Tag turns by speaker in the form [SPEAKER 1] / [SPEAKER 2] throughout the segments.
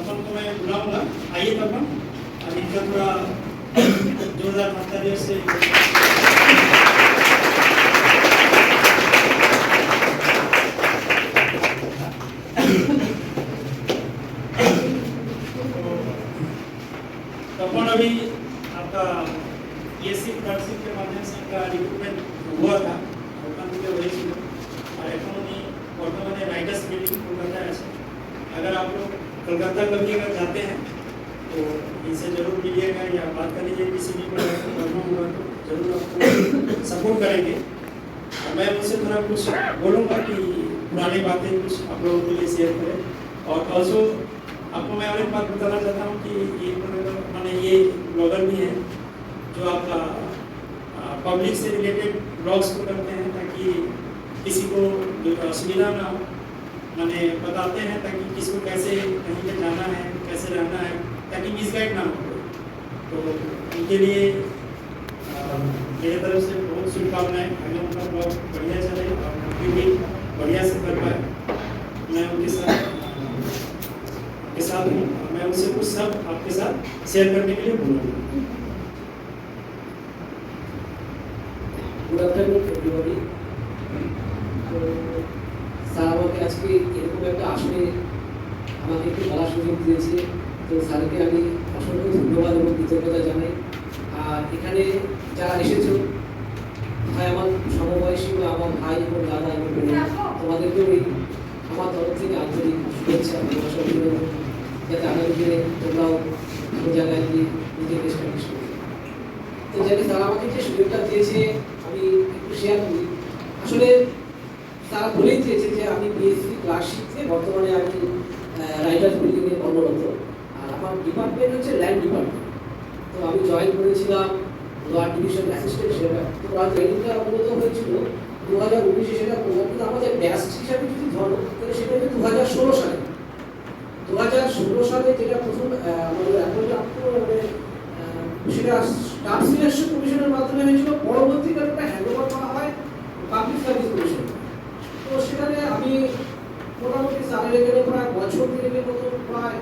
[SPEAKER 1] तपन को मैं बुलाऊंगा, आइए तपन, अब इनका थोड़ा जोरदार तालियों से तपन अभी आपका PSC क्लर्कशिप के माध्यम से इनका रिक्रूटमेंट हुआ था ওখান থেকে হয়েছিল আর এখন উনি বর্তমানে রাইটার্স বিল্ডিং কলকাতায় আছে। अगर आप लोग कलकत्ता कभी अगर जाते हैं तो इनसे जरूर मिलिएगा या बात कर लीजिए, किसी भी प्रकार का प्रॉब्लम हुआ तो जरूर आपको सपोर्ट करेंगे। और मैं उनसे थोड़ा कुछ बोलूँगा कि पुरानी बातें कुछ आप लोगों के लिए शेयर करें। और ऑल्सो आपको मैं और एक बात बताना चाहता हूँ कि ये मैंने ये ब्लॉगर भी है जो आपका पब्लिक से रिलेटेड ब्लॉग्स को करते हैं ताकि किसी को असुविधा ना हो, मैंने बताते हैं ताकि किसी को कैसे कहीं पे जाना है, कैसे रहना है, ताकि मिसगाइड ना हो। तो उनके लिए मेरे तरफ से बहुत शुभकामनाएं। आगे उनका ब्लॉग बढ़िया चले और उनकी भी बढ़िया से कर पाए। मैं उनके साथ हूँ, मैं उनसे कुछ सब आपके साथ शेयर करने के लिए बोलूँगा।
[SPEAKER 2] Good afternoon everybody. तो স্যার আমাকে আজকে এরকম একটা আসনে আমাকে একটু বলার সুযোগ দিয়েছে, তো স্যারকে আমি অসংখ্য ধন্যবাদ এবং কৃতজ্ঞতা জানাই। আর এখানে যারা এসেছো, ভাই আমার সমবয়সী বা আমার ভাই এবং দাদা এবং তোমাদেরকেও এই আমার তরফ থেকে আন্তরিক শুভেচ্ছা ভালোবাসা অভিনন্দন, যাতে আগামী দিনে তোমরাও ভালো জায়গায় গিয়ে নিজেকে এস্টাবলিশ করো। তো যাতে স্যার আমাকে যে সুযোগটা দিয়েছে আমি একটু শেয়ার করি। আসলে তারা বলেই দিয়েছে যে আমি PSC ক্লার্কশিপে বর্তমানে আমি রাইটার্স বিল্ডিংয়ে কর্মরত। আর আমার ডিপার্টমেন্ট হচ্ছে ল্যান্ড ডিপার্টমেন্ট। তো আমি জয়েন করেছিলাম লোয়ার ডিভিশন অ্যাসিস্ট্যান্ট হিসেবে। তো আমার ট্রেনিংটা অবগত হয়েছিল 2019-এ, সেটা করলাম। কিন্তু আমাদের ব্যাচ হিসাবে যদি ধরো তাহলে সেটা হচ্ছে 2016 সালে। 2016 সালে যেটা প্রথম আমাদের সেটা স্টাফ সিলেকশন কমিশনের মাধ্যমে হয়েছিল, পরবর্তীকালে ওটা হ্যান্ডওভার করা হয় পাবলিক সার্ভিস কমিশন। তো সেখানে আমি মোটামুটি স্যারের এখানে প্রায় বছর থেকে মতো প্রায়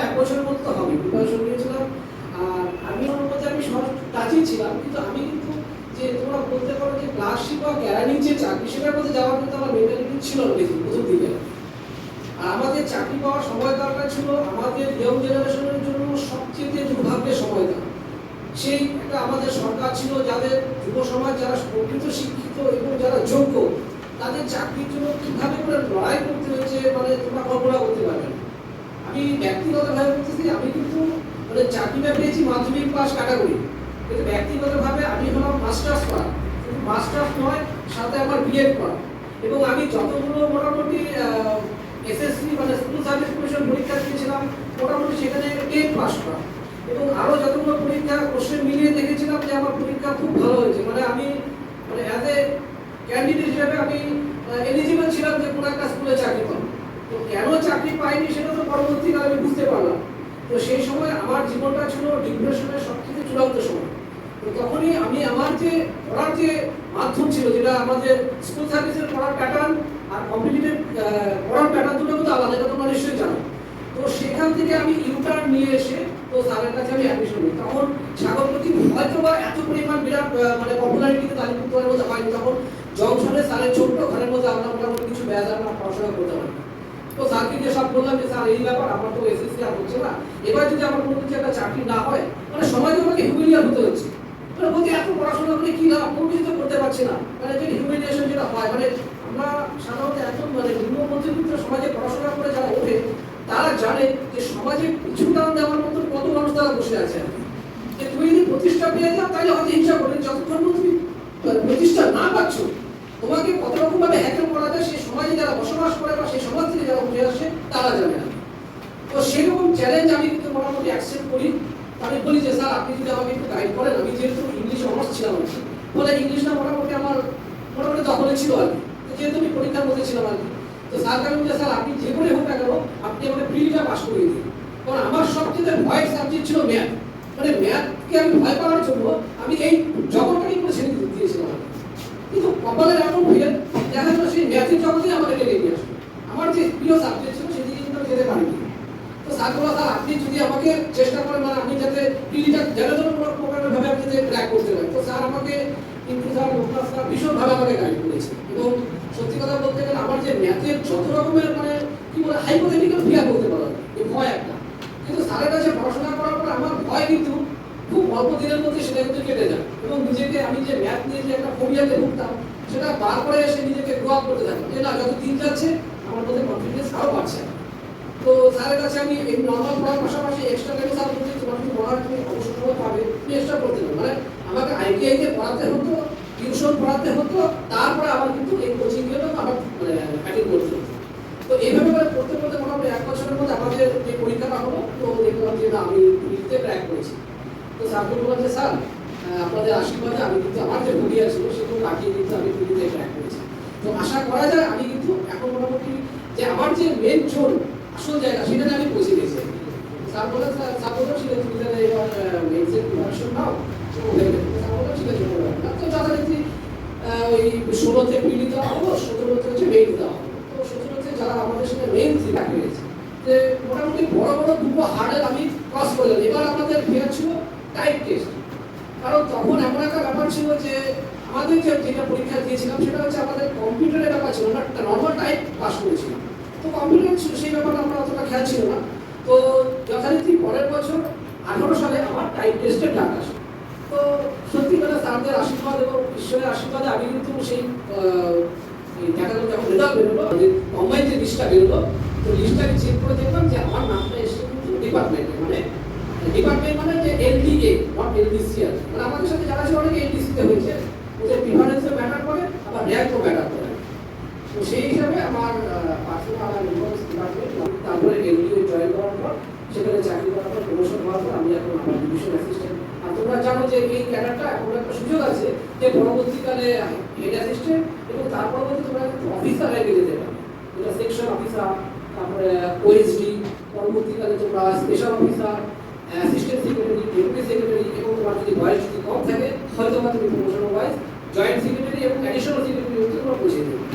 [SPEAKER 2] 1 বছরের মতো হবে প্রিপারেশন নিয়েছিলাম। আর আমি ওর মধ্যে আমি সব কাজেই ছিলাম, কিন্তু আমি কিন্তু যে তোমরা বলতে পারো যে ক্লার্কশিপ বা ক্যারানিং যে চাকরি সেটার মধ্যে যাওয়ার কিন্তু আমার মেন্টালিটি ছিল না বেশি প্রথম দিকে। আর আমাদের চাকরি পাওয়ার সময় দরকার ছিল আমাদের ইয়ং জেনারেশনের জন্য সবচেয়ে দুর্ভাগ্যের সময়টা। সেই একটা আমাদের সরকার ছিল যাদের যুব সমাজ যারা প্রকৃত শিক্ষিত এবং যারা যোগ্য, তাদের চাকরির জন্য কীভাবে করে লড়াই করতে হয়েছে মানে তোমরা কল্পনা করতে পারবে না। আমি ব্যক্তিগতভাবে বলতেছি, আমি কিন্তু মানে চাকরিটা পেয়েছি মাধ্যমিক পাস ক্যাটাগরি, কিন্তু ব্যক্তিগতভাবে আমি হলাম মাস্টার্স করা, কিন্তু মাস্টার্স নয়, সাথে আমার BEd করা। এবং আমি যতগুলো মোটামুটি SSC মানে স্কুল সার্ভিস কমিশন পরীক্ষা দিয়েছিলাম মোটামুটি সেখানে 10 পাস করা। এবং আরও যতগুলো পরীক্ষা কোশ্চেন মিলিয়ে দেখেছিলাম যে আমার পরীক্ষা খুব ভালো হয়েছে, মানে আমি মানে অ্যাজ এ ক্যান্ডিডেট হিসেবে আমি এলিজিবল ছিলাম যে কোনো একটা স্কুলে চাকরি পাবো। তো কেন চাকরি পাইনি সেটা তো পরবর্তীকালে আমি বুঝতে পারলাম। তো সেই সময় আমার জীবনটা ছিল ডিপ্রেশনের সবথেকে চূড়ান্ত সময়। তো তখনই আমি আমার যে পড়ার যে মাধ্যম ছিল, যেটা আমাদের স্কুল সার্ভিসের পড়ার প্যাটার্ন আর কম্পিটিটিভ পড়ার প্যাটার্ন দুটো কিন্তু আলাদা, এটা তোমরা নিশ্চয়ই জানো। তো সেখান থেকে আমি ইউটার্ন নিয়ে এসে তো স্যারের কাছে আমি অ্যাডমিশন নিই। তখন সাগরপতি হয়তো বা এত পরিমাণ বিরাট মানে পপুলারিটিতে তালিপুরের মধ্যে হয়নি। তখন জংশনে স্যারের ছোট্ট ঘরের মধ্যে আমরা মোটামুটি কিছু ব্যাচ আমরা পড়াশোনা করতে পারি। তো স্যারকে দিয়ে সব বললাম যে স্যার এই ব্যাপার, আমার তো SSC আর হচ্ছে না, এবার যদি আমার কোনো কিছু একটা চাকরি না হয় মানে সমাজে আমাকে হিউমিলিয়েট হতে হচ্ছে। মানে বলতে এত পড়াশোনা করে কি লাভ, কোনো কিছু তো করতে পারছি না, মানে যে হিউমিলিয়েশন যেটা হয়। মানে আমরা সাধারণত এখন মানে নিম্ন মধ্যবিত্ত সমাজে পড়াশোনা করে যারা ওঠে তারা জানে যে সমাজে পিছু টান দেওয়ার মতো কত মানুষ তারা বসে আছে। যে তুমি যদি প্রতিষ্ঠা পেয়ে যাও তাহলে হয়তো হিংসা করবে, যতক্ষণ তুমি প্রতিষ্ঠা না পাচ্ছ তোমাকে কত রকম ভাবে হ্যাকেল করা যায় সেই সমাজে যারা বসবাস করে বা সেই সমাজ থেকে যারা উঠে আসে তারা জানে না। তো সেরকম চ্যালেঞ্জ আমি কিন্তু মোটামুটি অ্যাকসেপ্ট করি। আমি বলি যে স্যার আপনি যদি আমাকে একটু গাইড করেন, আমি যেহেতু ইংলিশ অনার্স ছিলাম আর কি, বলে ইংলিশটা মোটামুটি আমার মোটামুটি দখলে ছিল আর কি, যেহেতু আমি পরীক্ষার মধ্যে ছিলাম আর কি। তো স্যারকে আমি বলি স্যার আপনি যে করে হোক না কেন আপনি আমাকে প্রিলিটা পাস করিয়ে দিন, কারণ আমার সবচেয়ে ভয়ের সাবজেক্ট ছিল ম্যাথ। মানে ম্যাথকে আমি ভয় পাওয়ার জন্য আমি এই জগৎটাকে পুরো ছেড়ে দিয়েছিলাম। কিন্তু কপালের এমন হয়ে দেখা গেল সেই ম্যাথের জগতে আমাকে টেনে নিয়ে আসবে। আমার যে প্রিয় সাবজেক্ট ছিল সেদিকে কিন্তু আমি যেতে পারিনি। তো স্যার বলল স্যার আপনি যদি আমাকে চেষ্টা করেন মানে আমি যাতে পিডিটা যেন কোনো প্রকারের ভাবে আমি যাতে ট্র্যাক করতে পারি, তো স্যার আমাকে কিন্তু স্যার লোকনাথ স্যার ভীষণভাবে আমাকে গাইড করেছে। এবং সত্যি কথা বলতে গেলে আমার যে ম্যাথের যত রকমের মানে কি বলে হাইপোথেটিক্যাল ফিয়ার করতে পারো এই ভয় একটা, কিন্তু স্যারের কাছে পড়াশোনা করার পর আমার ভয় কিন্তু খুব অল্প দিনের মধ্যে সেটা কিন্তু কেটে যায়। এবং নিজেকে আমি যে ম্যাথ নিয়ে যে একটা ফোবিয়াতে ভুগতাম সেটা বার করে এসে নিজেকে গ্রো আপ করতে থাকতাম যে না যত দিন যাচ্ছে আমার মধ্যে কনফিডেন্স আরও বাড়ছে। তো স্যারের কাছে আমি এই নর্মাল পড়ার পাশাপাশি এক্সট্রা ক্লাস স্যার বলতে তোমার কিছু পড়ার তুমি অবশ্যই সময় পাবে, তুমি এক্সট্রা করতে পারো। মানে আমাকে আইটিআইতে পড়াতে হতো, টিউশন পড়াতে হতো, তারপরে আবার কিন্তু এই কোচিং গুলো আমার অ্যাটেন্ড করতে হতো। তো এইভাবে করে পড়তে পড়তে মোটামুটি 1 বছরের মধ্যে আমাদের যে পরীক্ষাটা হলো, তো দেখলাম যে না আমি লিখতে ক্র্যাক করেছি। তো স্যারকে বললাম যে স্যার আপনাদের আশীর্বাদে আমি কিন্তু আমার যে ভুলিয়া ছিল সেগুলো কাটিয়ে কিন্তু আমি লিখতে ক্র্যাক করেছি। তো আশা করা যায় আমি কিন্তু এখন মোটামুটি যে আমার যে মেন জোন আসল জায়গা সেখানে আমি পৌঁছে গেছি। স্যার বলে ছিল তুমি তাহলে এবার মেনসের প্রিপারেশন নাও, স্যার বলে ঠিক আছে তো যথারীতি ওই 16তে পিডি দেওয়া হলো, 17তে হচ্ছে মেইন দেওয়া হলো। তো 17তে যারা আমাদের সাথে মেইন থ্রিটা পেয়েছে যে মোটামুটি বড় বড় দুটো হার্ডেল আমি ক্রস করলাম। এবার আমাদের ফেয়ার ছিল টাইপ টেস্ট, কারণ তখন এমন একটা ব্যাপার ছিল যে আমাদের যেটা পরীক্ষা দিয়েছিলাম সেটা হচ্ছে আমাদের কম্পিউটারের ব্যাপার ছিল না, একটা নর্মাল টাইপ পাস করেছিলাম। তো কম্পিউটার সেই ব্যাপারে আমরা অতটা খেয়াল ছিল না। তো যথারীতি পরের বছর 18 সালে আমার টাইপ টেস্টের ডাক আসে। তো সত্যি কথা স্যারদের আশীর্বাদ এবং ঈশ্বরের আশীর্বাদে আমি কিন্তু সেই টাকাগুলো যখন রেজাল্ট বেরোলো, কম্বাইন যে লিস্টটা বেরোলো, তো লিস্টটাকে চেক করে দেখলাম যে আমার নামটা এসেছে কিন্তু ডিপার্টমেন্টে, মানে ডিপার্টমেন্ট মানে যে এলডিএ নট এলডিসিআর, মানে আমাদের সাথে যারা ছিল অনেকে এলডিসিতে হয়েছে, ওদের প্রিফারেন্সও ম্যাটার করে আবার র্যাঙ্কও ম্যাটার করে। তো সেই হিসাবে আমার পার্সোনাল আর ডিপার্টমেন্ট, তারপরে এলডিএ জয়েন করার পর সেখানে চাকরি করার পর প্রমোশন হওয়ার পর আমি এখন আমার ডিভিশন অ্যাসিস্ট্যান্ট। আর তোমরা জানো যে এই ক্যাডারটা এখন একটা সুযোগ আছে যে পরবর্তীকালে হেড অ্যাসিস্ট্যান্ট এবং তার পরবর্তী তোমরা কিন্তু অফিসার র্যাঙ্কে যেতে পারবে, যেটা সেকশন অফিসার, তারপরে ওএসডি, পরবর্তীকালে তোমরা special officer, assistant secretary, deputy secretary, এবং তোমার যদি বয়স যদি কম থাকে হয়তো বা তুমি প্রমোশন ওয়াইজ জয়েন্ট সেক্রেটারি এবং অ্যাডিশনাল সেক্রেটারি হতে তোমরা পৌঁছে দেবে।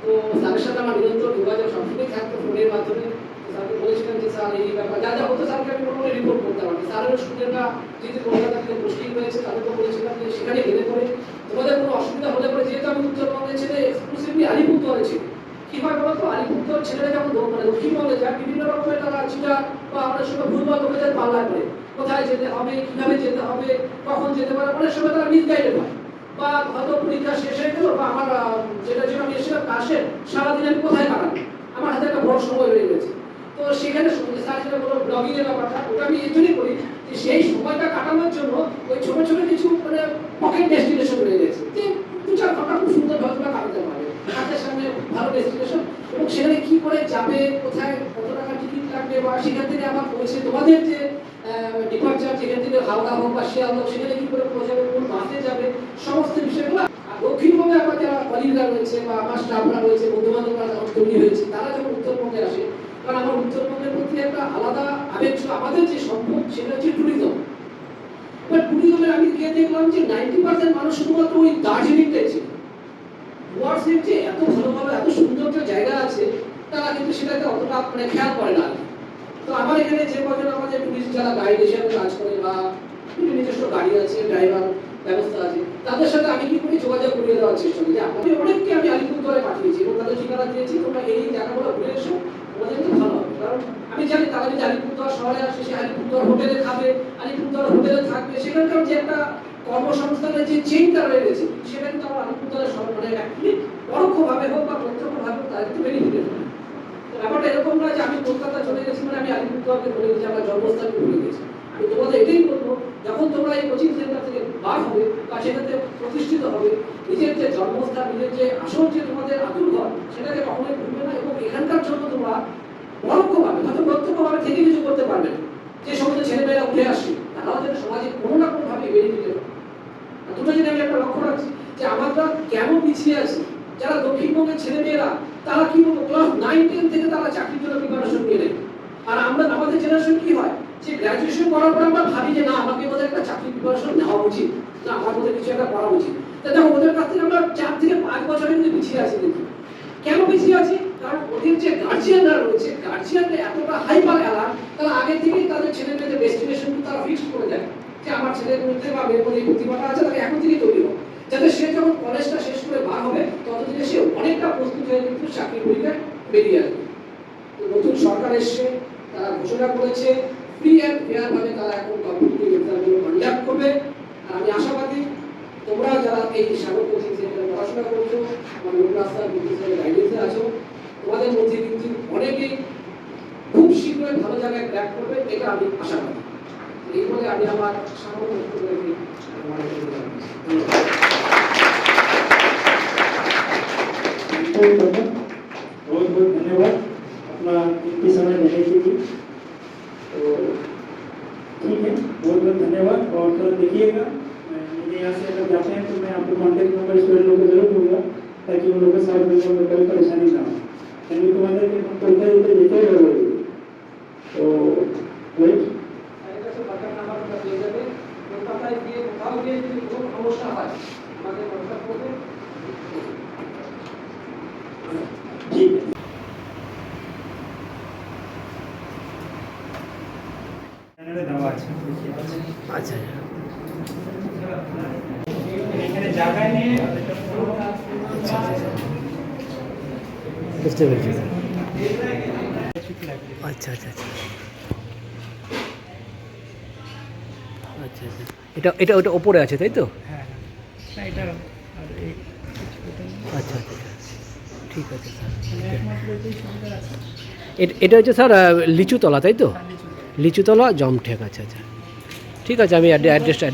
[SPEAKER 2] তো স্যারের সাথে আমার নিরন্তর যোগাযোগ সবসময় থাকতো ফোনের মাধ্যমে। স্যারকে বলেছিলাম যে স্যার এই ব্যাপার যা যা হতো স্যারকে আমি মোটামুটি রিপোর্ট করতে পারি। স্যারের স্টুডেন্টরা যেহেতু কলকাতা থেকে পোস্টিং হয়েছে তাদেরকে বলেছিলাম যে সেখানে গেলে পরে তোমাদের কোনো অসুবিধা হলে পরে, যেহেতু আমি উত্তরবঙ্গের ছেলে এক্সক্লুসিভলি আলিপুরদুয়ারে ছিল, কি হয় বলতো আলিপুরদুয়ার ছেলেরা যখন মানে দক্ষিণবঙ্গে যায় বিভিন্ন রকমের তারা চিটা বা আমাদের সঙ্গে ভুলভাল লোকেদের পাল্লা করে কোথায় যেতে হবে, কিভাবে যেতে হবে, কখন যেতে পারে, অনেক সময় তারা মিসগাইডেড হয়। বা হয়তো পরীক্ষা শেষ হয়ে গেল বা আমার যেটা জন্য আমি এসেছিলাম কাশের সারাদিন আমি কোথায় কাটাবো, আমার হাতে একটা বড় সময় রয়ে গেছে। তো সেখানে স্যার যেটা বলো ব্লগিং এর ব্যাপারটা, ওটা আমি এই জন্যই করি যে সেই সময়টা কাটানোর জন্য ওই ছোট ছোট কিছু মানে পকেট ডেস্টিনেশন রয়ে গেছে যে 2-4 ঘন্টা খুব সুন্দর ভাবে কাটাতে পারবে হাতের সামনে ভালো ডেস্টিনেশন, এবং সেখানে কি করে যাবে, কোথায় কত টাকা টিকিট লাগবে, বা সেখান থেকে আবার পৌঁছে তোমাদের যে ডিপার্চার যেখান থেকে হাওড়া হোক বা শিয়ালদহ সেখানে কি করে পৌঁছাবে, কোন বাসে যাবে, সমস্ত বিষয়গুলো। আর দক্ষিণবঙ্গে আমার যারা কলিগরা রয়েছে বা আমার স্টাফরা রয়েছে, বন্ধু বান্ধবরা যখন তৈরি হয়েছে তারা যখন উত্তরবঙ্গে আসে, কারণ আমার উত্তরবঙ্গের প্রতি একটা আলাদা আবেগ ছিল। আমাদের যে সম্পদ সেটা হচ্ছে ট্যুরিজম। বাট ট্যুরিজমের আমি গিয়ে দেখলাম যে 90% মানুষ শুধুমাত্র ওই দার্জিলিংটাই ছিল। ডুয়ার্সের যে এত ভালো ভালো এত সুন্দর যে জায়গা আছে তারা কিন্তু সেটাকে অতটা মানে খেয়াল করে না। তো আমার এখানে যে কজন আমাদের টুরিস্ট যারা গাইড হিসেবে কাজ করে বা নিজস্ব গাড়ি আছে, ড্রাইভার ব্যবস্থা আছে, তাদের সাথে আমি কি করি যোগাযোগ করিয়ে দেওয়ার চেষ্টা করি। যে আপনাদের অনেককে আমি আলিপুরদুয়ারে পাঠিয়েছি এবং তাদের ঠিকানা দিয়েছি, তোমরা এই জায়গাগুলো ঘুরে এসো, তোমাদের কিন্তু ভালো হবে। কারণ আমি জানি তারা যদি আলিপুরদুয়ার শহরে আসে, সে আলিপুরদুয়ার হোটেলে খাবে, আলিপুরদুয়ার হোটেলে থাকবে, সেখানকার যে একটা কর্মসংস্থানের যে চেইনটা রয়ে গেছে সেটা কিন্তু আমার আলিপুরদুয়ারের শহর মানে অ্যাকচুয়ালি পরোক্ষভাবে হোক বা প্রত্যক্ষভাবে তার একটু বেনিফিটেড হবে। ব্যাপারটা এরকম নয় যে আমি কলকাতা চলে গেছি মানে আমি আলিপুরদুয়ারকে ভুলে গেছি, আমার জন্মস্থানকে ভুলে গেছি। আমি তোমাদের এটাই বলবো, যখন তোমরা এই কোচিং সেন্টার থেকে বার হবে বা সেটাতে প্রতিষ্ঠিত হবে, নিজের যে জন্মস্থান, নিজের যে আসল যে তোমাদের আতুর ঘর সেটাকে কখনোই ভুলবে না। এবং এখানকার জন্য তোমরা পরোক্ষভাবে হয়তো প্রত্যক্ষভাবে থেকে কিছু করতে পারবে না। যে সমস্ত ছেলেমেয়েরা উঠে আসে তারাও যেন সমাজে কোনো না কোনোভাবে বেনিফিটেড হয়। দুটো যদি আমি একটা লক্ষ্য রাখছি যে আমরা কেন পিছিয়ে আছি, যারা দক্ষিণবঙ্গের ছেলেমেয়েরা তারা কি বলবো ক্লাস 9-10 থেকে তারা চাকরির জন্য প্রিপারেশন নিয়ে নেয়। আর আমরা আমাদের জেনারেশন কি হয় যে গ্র্যাজুয়েশন করার পর আমরা ভাবি যে না আমাকে বোধহয় একটা চাকরির প্রিপারেশন নেওয়া উচিত, না আমার বোধহয় কিছু একটা করা উচিত। তা দেখো ওদের কাছ থেকে আমরা 4 থেকে 5 বছরের কিন্তু পিছিয়ে আছি। কিন্তু কেন পিছিয়ে আছি? কারণ ওদের যে গার্জিয়ানরা রয়েছে, গার্জিয়ানরা এতটা হাইপার তারা আগে থেকেই তাদের ছেলে মেয়েদের ডেস্টিনেশন তারা ফিক্সড করে দেয় যে আমার ছেলের মধ্যে বা মেয়ের মধ্যে এই প্রতিভাটা আছে, তাকে এখন থেকেই তৈরি হোক, যাতে সে যখন কলেজটা শেষ করে বার হবে ততদিনে সে অনেকটা প্রস্তুত হয়ে কিন্তু চাকরি পরীক্ষায় বেরিয়ে আসবে। তো নতুন সরকার এসছে, তারা ঘোষণা করেছে ফ্রি অ্যান্ড ফেয়ার ভাবে তারা এখন কম্পিটিটিভ এক্সামগুলো কন্ডাক্ট করবে। আর আমি আশাবাদী তোমরা যারা এই সাগর কোচিং সেন্টারে পড়াশোনা করছো, আমার লোকরাস্তার বিদ্যুতের গাইডেন্সে আছো, তোমাদের মধ্যে কিন্তু অনেকেই খুব শীঘ্রই ভালো জায়গায় ক্র্যাক করবে, এটা আমি আশাবাদী। এই বলে আমি আমার সামনে বক্তব্য রেখে
[SPEAKER 1] बहुत बहुत धन्यवाद अपना कीमती समय देने के लिए। तो ठीक है, बहुत बहुत धन्यवाद। और कल देखिएगा, मेरे यहाँ से अगर जाते हैं तो मैं आपको कॉन्टैक्ट नंबर स्टूडेंट लोगों को जरूर दूंगा, ताकि उन लोगों के साथ मिलकर में कोई परेशानी ना हो। यानी तुम्हारे के हम करते देते रहोगे। तो वेट
[SPEAKER 2] কলকাতায় গিয়ে কোথাও গিয়ে যদি কোনো সমস্যা হয় আমাদের কন্ট্যাক্ট করবে।
[SPEAKER 1] ठीक है। দেওয়া আছে,
[SPEAKER 3] আচ্ছা
[SPEAKER 1] এখানে জায়গায় নিয়ে
[SPEAKER 3] বুঝতে পেরেছি স্যার। আচ্ছা আচ্ছা আচ্ছা আচ্ছা আচ্ছা এটা এটা ওটা ওপরে আছে তাই তো?
[SPEAKER 1] হ্যাঁ না এটা আর এই
[SPEAKER 3] আচ্ছা আচ্ছা ঠিক আছে স্যার।
[SPEAKER 1] একমাত্র এটাই সুবিধা আছে।
[SPEAKER 3] এটা হচ্ছে স্যার লিচুতলা তাই তো? লিচুতলা জমঠেক। আচ্ছা আচ্ছা ঠিক আছে, আমি অ্যাড্রেসটা